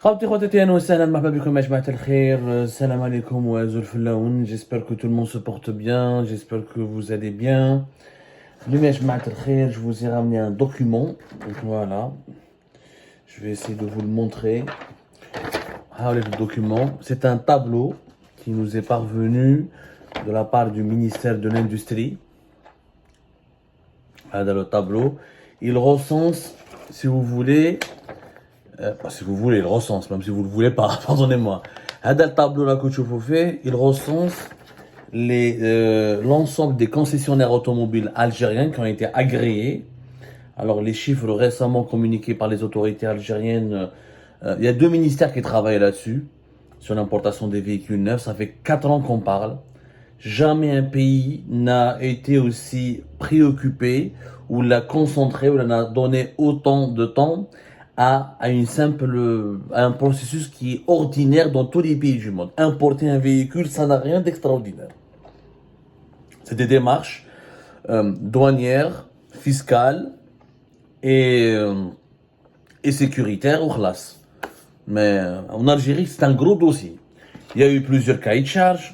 خاوتي خواتاتي اهلا وسهلا مرحبا بكم يا جماعة الخير. السلام عليكم وزول فلاون. J'espère que tout le monde se porte bien, j'espère que vous allez bien. اليوم يا جماعة الخير je vous ai ramené un document. Donc voilà, je vais essayer de vous le montrer. Regardez le document, c'est un tableau qui nous est parvenu de la part du ministère de l'Industrie. Regardez le tableau, il recense, si vous voulez, si vous voulez, il recense, même si vous ne le voulez pas, pardonnez-moi. Le tableau là que je vous fais, il recense l'ensemble des concessionnaires automobiles algériens qui ont été agréés. Alors les chiffres récemment communiqués par les autorités algériennes, il y a deux ministères qui travaillent là-dessus, sur l'importation des véhicules neufs. Ça fait 4 ans qu'on parle. Jamais un pays n'a été aussi préoccupé ou l'a concentré ou l'a donné autant de temps à un processus qui est ordinaire dans tous les pays du monde. Importer un véhicule, ça n'a rien d'extraordinaire. C'est des démarches douanières, fiscales et sécuritaires ou classe. Mais en Algérie, c'est un gros dossier. Il y a eu plusieurs cahiers de charges.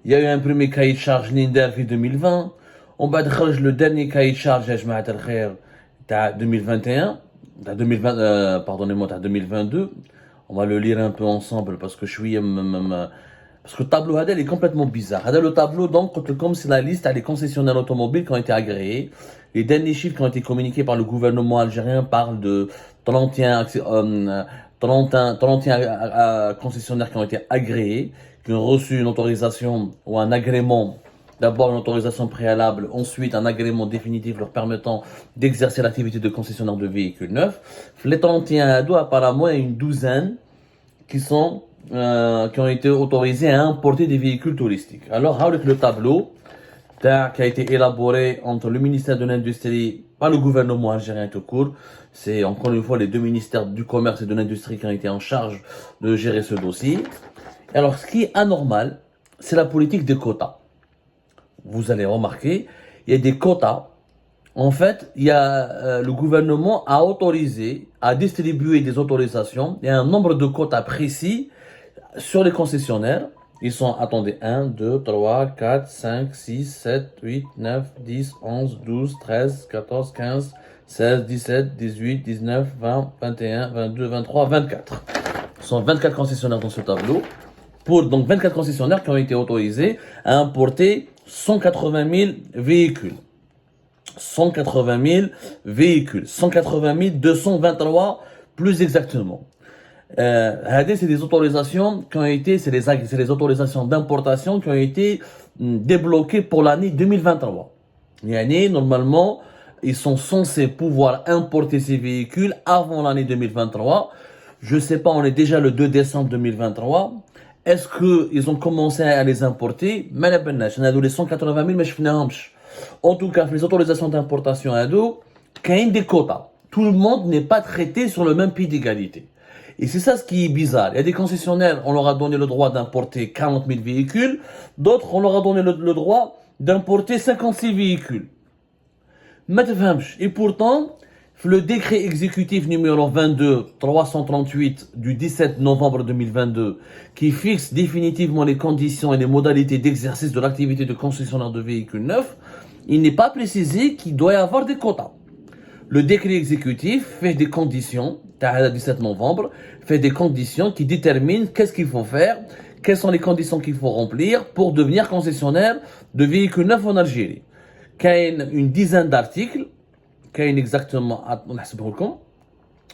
Il y a eu un premier cahier de charge Ninder en 2020. On va dire le dernier cahier de charge, ya jmaat al-khair, 2021. 2022. On va le lire un peu ensemble parce que je suis parce que le tableau Hadel est complètement bizarre. Hadel, le tableau, donc, comme c'est la liste, les concessionnaires automobiles qui ont été agréés. Les derniers chiffres qui ont été communiqués par le gouvernement algérien parlent de 31 concessionnaires qui ont été agréés, qui ont reçu une autorisation ou un agrément. D'abord une autorisation préalable, ensuite un agrément définitif leur permettant d'exercer l'activité de concessionnaire de véhicules neufs. Les 31 ados, apparemment, il y a une douzaine qui ont été autorisés à importer des véhicules touristiques. Alors, avec le tableau qui a été élaboré entre le ministère de l'Industrie par le gouvernement algérien tout court, c'est encore une fois les deux ministères du Commerce et de l'Industrie qui ont été en charge de gérer ce dossier. Alors, ce qui est anormal, c'est la politique des quotas. Vous allez remarquer, il y a des quotas. En fait, le gouvernement a autorisé, a distribué des autorisations. Il y a un nombre de quotas précis sur les concessionnaires. Ils sont, attendez, 1, 2, 3, 4, 5, 6, 7, 8, 9, 10, 11, 12, 13, 14, 15, 16, 17, 18, 19, 20, 21, 22, 23, 24. Ce sont 24 concessionnaires dans ce tableau. Donc 24 concessionnaires qui ont été autorisés à importer 180 000 véhicules. 180 000 véhicules. 180 223 plus exactement. C'est des autorisations qui ont été, c'est les autorisations d'importation qui ont été débloquées pour l'année 2023. Normalement, ils sont censés pouvoir importer ces véhicules avant l'année 2023. Je sais pas, on est déjà le 2 décembre 2023. Est-ce qu'ils ont commencé à les importer? Mais les 180 000, mais je en tout cas, les autorisations d'importation à dos, quand il y a des quotas, tout le monde n'est pas traité sur le même pied d'égalité. Et c'est ça ce qui est bizarre. Il y a des concessionnaires, on leur a donné le droit d'importer 40 000 véhicules. D'autres, on leur a donné le droit d'importer 56 véhicules. Et pourtant, le décret exécutif numéro 22-338 du 17 novembre 2022 qui fixe définitivement les conditions et les modalités d'exercice de l'activité de concessionnaire de véhicules neufs, il n'est pas précisé qu'il doit y avoir des quotas. Le décret exécutif fait des conditions, le 17 novembre, fait des conditions qui déterminent qu'est-ce qu'il faut faire, quelles sont les conditions qu'il faut remplir pour devenir concessionnaire de véhicules neufs en Algérie. Il y a une dizaine d'articles. كاين exactement نحسبه لكم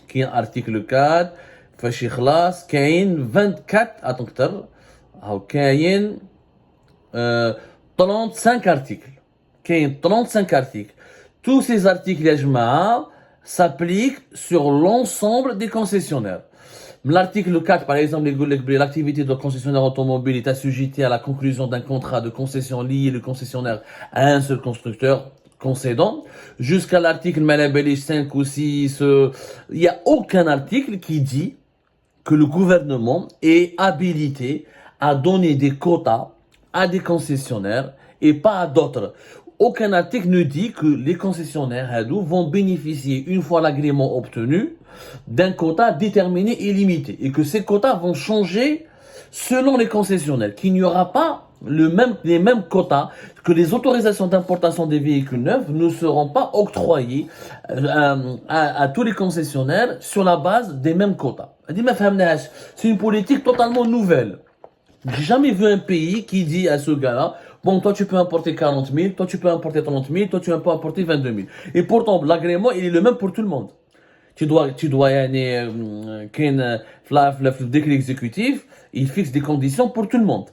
كاين article 4 فاش يخلص كاين 24 اكثر هاو كاين 35 articles كاين 35 articles. Tous ces articles يا جماعه s'appliquent sur l'ensemble des concessionnaires. L'article 4 par exemple l'activité de concessionnaire automobile est assujettie à la conclusion d'un contrat de concession lié le concessionnaire à un seul constructeur concédant, jusqu'à l'article Malabeli 5 ou 6, il n'y a aucun article qui dit que le gouvernement est habilité à donner des quotas à des concessionnaires et pas à d'autres. aucun article ne dit que les concessionnaires hadou vont bénéficier, une fois l'agrément obtenu, d'un quota déterminé et limité. Et que ces quotas vont changer selon les concessionnaires. Qu'il n'y aura pas les mêmes quotas, que les autorisations d'importation des véhicules neufs ne seront pas octroyées à tous les concessionnaires sur la base des mêmes quotas. C'est une politique totalement nouvelle. J'ai jamais vu un pays qui dit à ce gars-là, bon, toi tu peux importer 40 000, toi tu peux importer 30 000, toi tu peux importer 22 000. Et pourtant, l'agrément, il est le même pour tout le monde. Tu dois, le décret exécutif, il fixe des conditions pour tout le monde.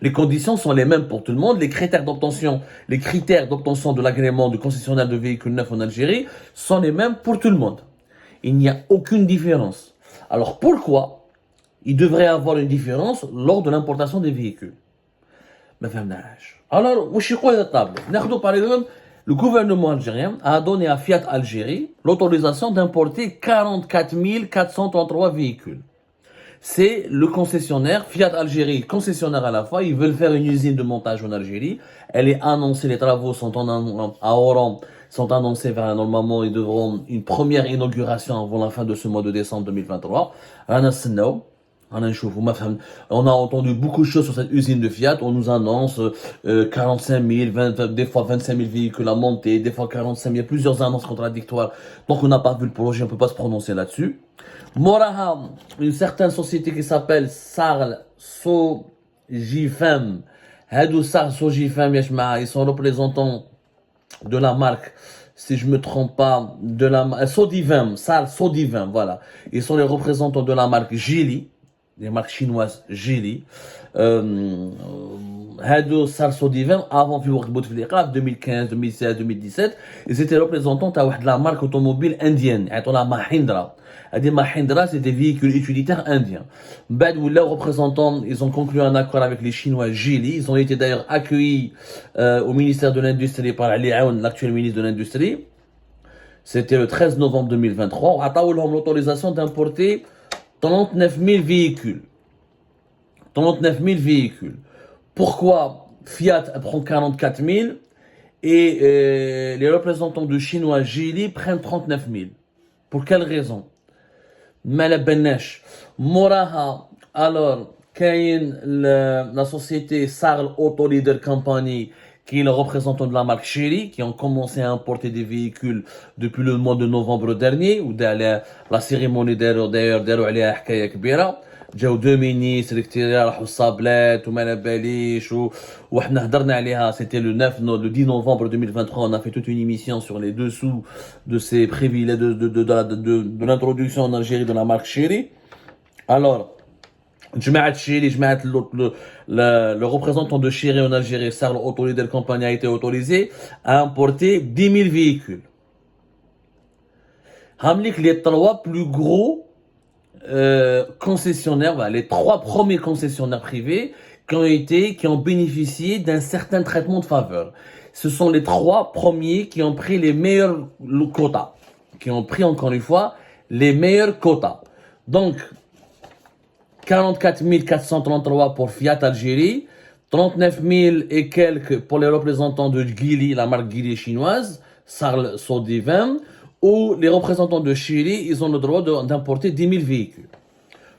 Les conditions sont les mêmes pour tout le monde. Les critères d'obtention de l'agrément de concessionnaire de véhicules neufs en Algérie sont les mêmes pour tout le monde. Il n'y a aucune différence. Alors pourquoi il devrait y avoir une différence lors de l'importation des véhicules? Alors, par exemple, le gouvernement algérien a donné à Fiat Algérie l'autorisation d'importer 44 433 véhicules. C'est le concessionnaire, Fiat Algérie, concessionnaire à la fois, ils veulent faire une usine de montage en Algérie. Elle est annoncée, les travaux sont à Oran, sont annoncés vers normalement, ils devront une première inauguration avant la fin de ce mois de décembre 2023. On a entendu beaucoup de choses sur cette usine de Fiat. On nous annonce 45 000, des fois 25 000 véhicules à monter, des fois 45 000. Il y a plusieurs annonces contradictoires. Donc on n'a pas vu le projet, on ne peut pas se prononcer là-dessus. Moraha, une certaine société qui s'appelle Sarl Sogifem. Hadou Sarl Sogifem, ils sont représentants de la marque, si je me trompe pas, de la Sodivem, Sarl Sodivem, voilà. Ils sont les représentants de la marque Geely, les marques chinoises Geely. Hadou Sarl Sodivem, avant 2015, 2016, 2017, ils étaient représentants de la marque automobile indienne, la Mahindra. Mahindra, c'est des véhicules utilitaires indiens. Leurs représentants, ils ont conclu un accord avec les Chinois Geely. Ils ont été d'ailleurs accueillis au ministère de l'Industrie par Ali Aoun, l'actuel ministre de l'Industrie. C'était le 13 novembre 2023. On a eu l'autorisation d'importer 39 000 véhicules. 39 000 véhicules. Pourquoi Fiat prend 44 000 et les représentants de Chinois Geely prennent 39 000? Pour quelle raison? Moraha, alors, la société Sarl Auto Leader Company, qui est le représentant de la marque Chery, qui ont commencé à importer des véhicules depuis le mois de novembre dernier, où la cérémonie d'ailleurs, جاو deux ministres اللي راحوا الصابلات وما على باليش وحنا هضرنا عليها. C'était le 10 novembre 2023, on a fait toute une émission sur les dessous de ces privilèges de l'introduction en Algérie de la marque Chery. Alors le représentant de Chery en Algérie, Sarl Auto Leader Company, a été autorisé à importer 10 000 véhicules. Hamlik, les trois plus gros concessionnaires, les trois premiers concessionnaires privés qui ont bénéficié d'un certain traitement de faveur. Ce sont les trois premiers qui ont pris les meilleurs quotas, qui ont pris encore une fois les meilleurs quotas. Donc 44 433 pour Fiat Algérie, 39 000 et quelques pour les représentants de Geely, la marque Geely chinoise, Sarl Sodivem, où les représentants de Chery, ils ont le droit d'importer 10 000 véhicules.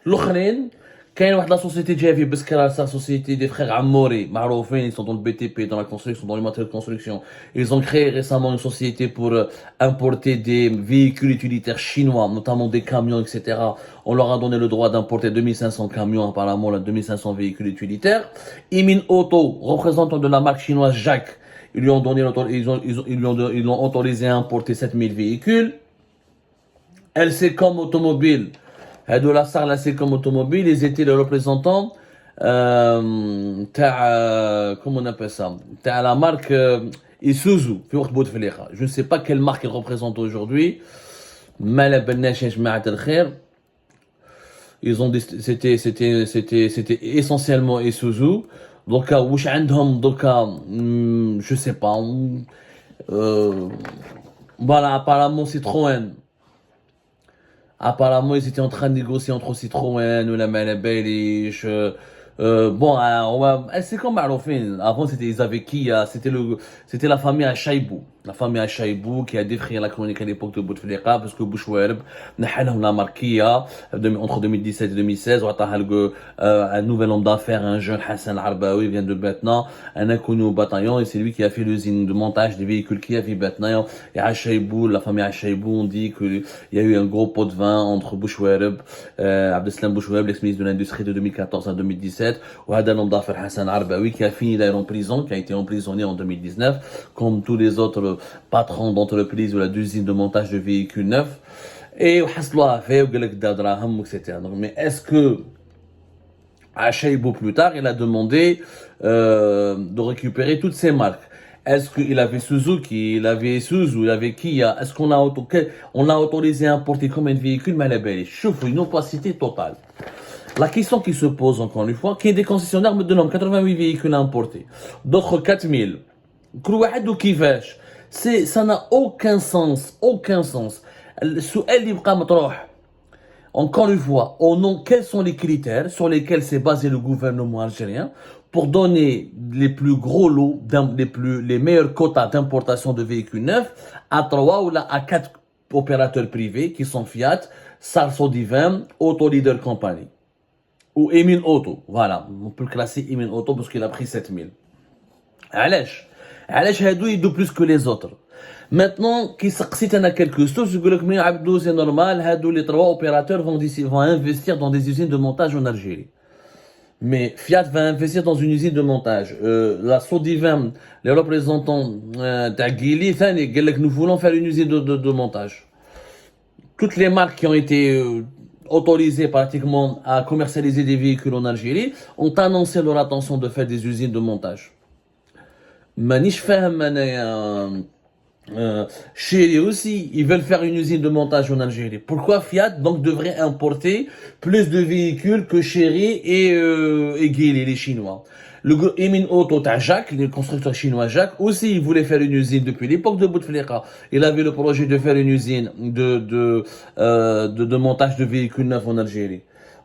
L'Ukraine, quand il y a la société Javi Beskara, sa société des frères Amouri, Maroufin, ils sont dans le BTP, dans la construction, dans les matériaux de construction. Ils ont créé récemment une société pour importer des véhicules utilitaires chinois, notamment des camions, etc. On leur a donné le droit d'importer 2500 camions, apparemment, 2500 véhicules utilitaires. Imin Auto, représentant de la marque chinoise Jacques, ils lui ont autorisé à importer 7000 véhicules. LCCom Automobile, de la Sarl LCCom Automobile, ils étaient les représentants, comment on appelle ça, la marque Isuzu. Je ne sais pas quelle marque ils représentent aujourd'hui. Ils ont c'était essentiellement Isuzu. Donc, je sais pas. Voilà, apparemment Citroën. Apparemment, ils étaient en train de négocier entre Citroën ou la Malabelish Bon, c'est comme Marofin. Avant, ils avaient qui? C'était la famille Achaïbou. La famille Achaïbou qui a défrayé la chronique à l'époque de Bouteflika parce que Bouchouerb, نحلهم la marquia entre 2017 et 2016. Un nouvel homme d'affaires, un jeune Hassan Arbaoui vient de Betna, un inconnu au bataillon et c'est lui qui a fait l'usine de montage des véhicules qui a fait Betna. Et Achaïbou, la famille Achaïbou, on dit qu'il y a eu un gros pot de vin entre Bouchouerb, Abdeslam Bouchouerb, l'ex-ministre de l'Industrie de 2014 à 2017, ou un homme d'affaires Hassan Arbaoui qui a fini d'ailleurs en prison, qui a été emprisonné en 2019, comme tous les autres patron d'entreprise ou la d'usine de montage de véhicules neufs. Et etc. Mais est-ce que à Chaïbou plus tard, il a demandé de récupérer toutes ces marques? Est-ce qu'il avait Suzuki, il avait Isuzu, il avait Kia? Est-ce qu'on a autorisé à importer combien de véhicules? Mais elle est chauffe, une opacité totale. La question qui se pose encore une fois, qui est des concessionnaires me donnent 88 véhicules à importer, d'autres 4000. Ça n'a aucun sens, aucun sens. Encore une fois, quels sont les critères sur lesquels s'est basé le gouvernement algérien pour donner les plus gros lots, les meilleurs quotas d'importation de véhicules neufs à 3 ou à 4 opérateurs privés qui sont Fiat, Sarsodivan, Auto Leader Company ou Emin Auto. Voilà, on peut le classer Emin Auto parce qu'il a pris 7000. علاش هادو يدوا plus que les autres. Maintenant, qui s'excite à quelque chose, je veux dire c'est normal, هادو les 3 opérateurs vont investir dans des usines de montage en Algérie. Mais Fiat va investir dans une usine de montage. La Sodivan, les représentants d'Aguili, nous voulons faire une usine de montage. Toutes les marques qui ont été autorisées pratiquement à commercialiser des véhicules en Algérie ont annoncé leur intention de faire des usines de montage. مانيش فاهم انايا Chéri aussi, ils veulent faire une usine de montage en Algérie. Pourquoi Fiat donc devrait importer plus de véhicules que Chéri et Geely, les Chinois? Le groupe Emin Auto Jacques, le constructeur chinois Jacques, aussi il voulait faire une usine depuis l'époque de Bouteflika. Il avait le projet de faire une usine de montage de véhicules neufs en Algérie.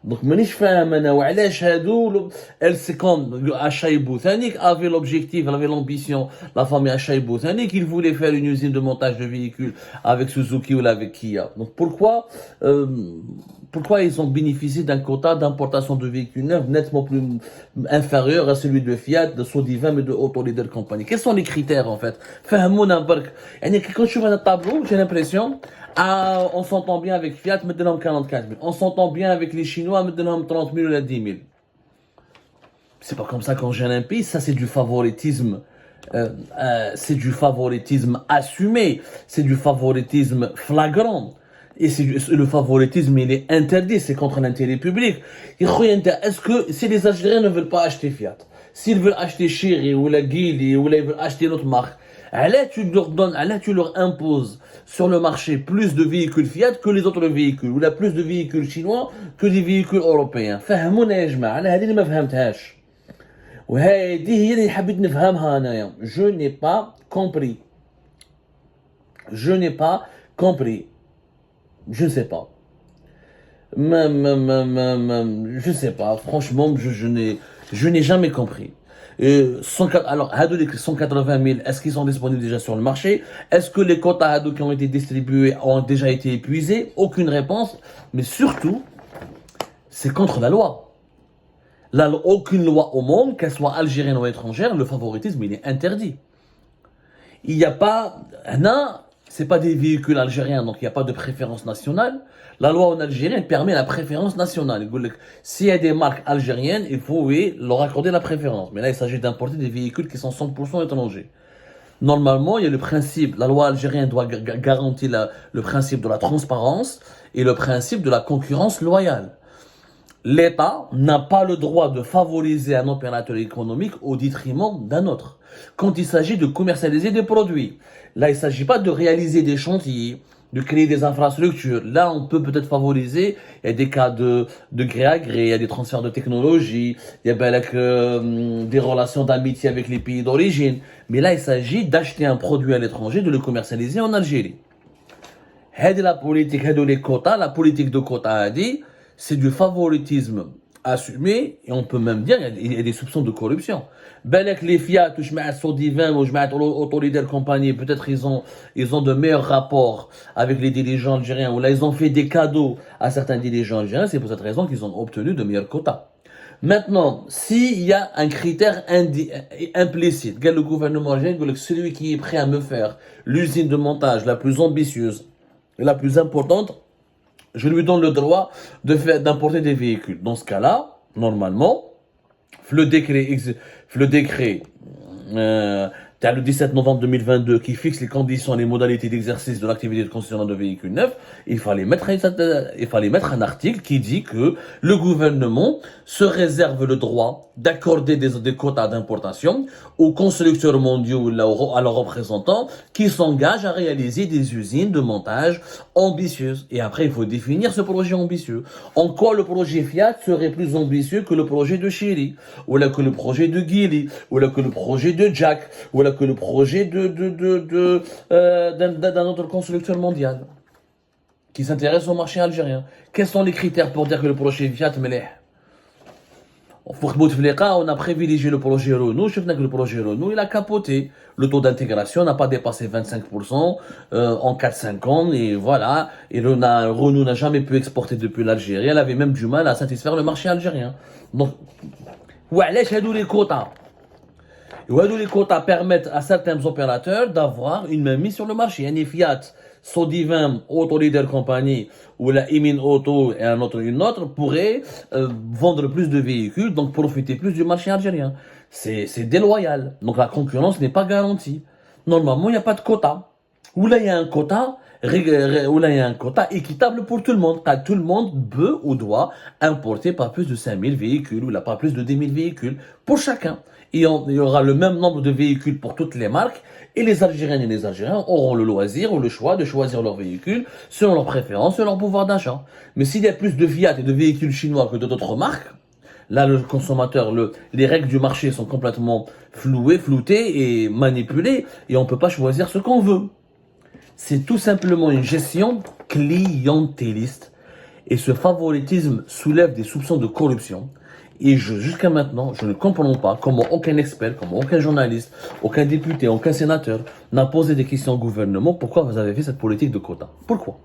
Donc, مانيش فاهم انا وعلاش هادو c'est comme Achaïbou Thanik avait l'objectif, avait l'ambition, la famille Achaïbou Thanik, il voulait faire une usine de montage de véhicules avec Suzuki ou avec Kia. Donc pourquoi ils ont bénéficié d'un quota d'importation de véhicules neufs nettement plus inférieur à celui de Fiat, de Sodivan et de Auto Leader Company? Quels sont les critères en fait? فهمونا برك. يعني quand je vois un tableau, j'ai l'impression on s'entend bien avec Fiat, maintenant 44 000. On s'entend bien avec les Chinois, maintenant 30 000 ou 10 000. C'est pas comme ça qu'on gère un pays, ça c'est du favoritisme. C'est du favoritisme assumé, c'est du favoritisme flagrant. Et le favoritisme, il est interdit, c'est contre l'intérêt public. Est-ce que si les Algériens ne veulent pas acheter Fiat, s'ils veulent acheter Chery ou la Geely ou ils veulent acheter notre marque, tu leur imposes sur le marché plus de véhicules Fiat que les autres véhicules, ou plus de véhicules chinois que des véhicules européens. فهمونا يا جماعة، أنا هذه اللي ما فهمتهاش. وهذه هي اللي حبيت نفهمها أنايا. Je n'ai pas compris. Je n'ai pas compris. Je ne sais pas. Je ne sais pas. Franchement, je n'ai jamais compris. Alors, Hadou, les 180 000, est-ce qu'ils sont disponibles déjà sur le marché? Est-ce que les quotas Hadou qui ont été distribués ont déjà été épuisés? Aucune réponse. Mais surtout, c'est contre la loi. Aucune loi au monde, qu'elle soit algérienne ou étrangère, le favoritisme, il est interdit. Il n'y a pas... Non, c'est pas des véhicules algériens, donc il n'y a pas de préférence nationale. La loi en Algérie permet la préférence nationale. S'il y a des marques algériennes, il faut leur accorder la préférence. Mais là, il s'agit d'importer des véhicules qui sont 100% étrangers. Normalement, il y a le principe, la loi algérienne doit garantir le principe de la transparence et le principe de la concurrence loyale. L'État n'a pas le droit de favoriser un opérateur économique au détriment d'un autre. Quand il s'agit de commercialiser des produits, là, il ne s'agit pas de réaliser des chantiers, de créer des infrastructures. Là, on peut peut-être favoriser, il y a des cas de gré à gré, il y a des transferts de technologie, il y a des relations d'amitié avec les pays d'origine. Mais là, il s'agit d'acheter un produit à l'étranger, de le commercialiser en Algérie. La politique, les quotas, la politique de quotas a dit, c'est du favoritisme assumé, et on peut même dire qu'il y a des soupçons de corruption. Ben, avec les Fiat, ou Jmaat Sodivin, ou Jmaat Autoleader Compagnie, peut-être ils ont de meilleurs rapports avec les dirigeants algériens, ou là ils ont fait des cadeaux à certains dirigeants algériens, c'est pour cette raison qu'ils ont obtenu de meilleurs quotas. Maintenant, s'il y a un critère implicite, le gouvernement algérien, celui qui est prêt à me faire l'usine de montage la plus ambitieuse et la plus importante, je lui donne le droit d'importer des véhicules. Dans ce cas-là, normalement, le décret le 17 novembre 2022 qui fixe les conditions et les modalités d'exercice de l'activité de concessionnaire de véhicules neufs, il fallait mettre un article qui dit que le gouvernement se réserve le droit d'accorder des quotas d'importation aux constructeurs mondiaux ou à leurs représentants qui s'engagent à réaliser des usines de montage ambitieuses. Et après, il faut définir ce projet ambitieux. En quoi le projet Fiat serait plus ambitieux que le projet de Chery, ou là que le projet de Geely, ou là que le projet de Jack, ou là que le projet d'un autre constructeur mondial qui s'intéresse au marché algérien. Quels sont les critères pour dire que le projet Fiat meleh? On a privilégié le projet Renault. Je sais que le projet Renault, il a capoté. Le taux d'intégration n'a pas dépassé 25% en 4-5 ans. Et voilà. Et Renault n'a jamais pu exporter depuis l'Algérie. Elle avait même du mal à satisfaire le marché algérien. Donc, ouais, les quotas. Et les quotas permettent à certains opérateurs d'avoir une main mise sur le marché. Il y a Fiat, Sodivin, Autoleader Compagnie, ou la Emin Auto et une autre pourraient vendre plus de véhicules, donc profiter plus du marché algérien. C'est déloyal. Donc la concurrence n'est pas garantie. Normalement, il n'y a pas de quota. Ou là, il y a un quota, équitable pour tout le monde. Car tout le monde peut ou doit importer pas plus de 5000 véhicules, ou là, pas plus de 10 000 véhicules pour chacun. Il y aura le même nombre de véhicules pour toutes les marques, et les Algériennes et les Algériens auront le loisir ou le choix de choisir leurs véhicules selon leurs préférences et leur pouvoir d'achat. Mais s'il y a plus de Fiat et de véhicules chinois que d'autres marques, là, le consommateur, les règles du marché sont complètement floutées et manipulées, et on ne peut pas choisir ce qu'on veut. C'est tout simplement une gestion clientéliste, et ce favoritisme soulève des soupçons de corruption. Et jusqu'à maintenant, je ne comprends pas comment aucun expert, comment aucun journaliste, aucun député, aucun sénateur n'a posé des questions au gouvernement. Pourquoi vous avez fait cette politique de quotas? Pourquoi?